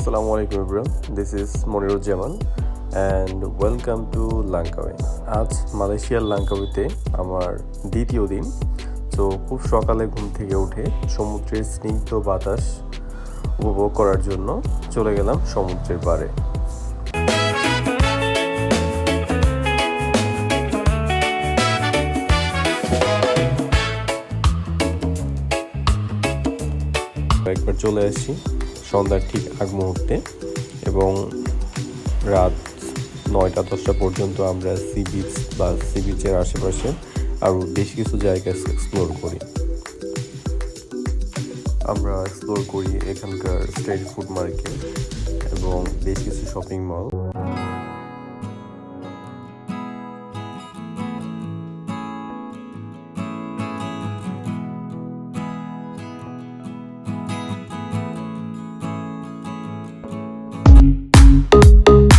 Assalamu alaikum everyone. This is Monirujjaman and welcome to Langkawi. আজ মালয়েশিয়ার লাংকাউইতে আমার দ্বিতীয় দিন। তো খুব সকালে ঘুম থেকে উঠে সমুদ্রের স্নিগ্ধ বাতাস উপভোগ করার জন্য চলে গেলাম সমুদ্রের পাড়ে। একবার চলে আসি সন্ধ্যার ঠিক আগ মুহূর্তে এবং রাত 9টা-10টা পর্যন্ত আমরা সি বিচের আশেপাশে আরও বেশ কিছু জায়গা এক্সপ্লোর করি। আমরা এক্সপ্লোর করি এখানকার স্ট্রিট ফুড মার্কেট এবং বেশ কিছু শপিং মল।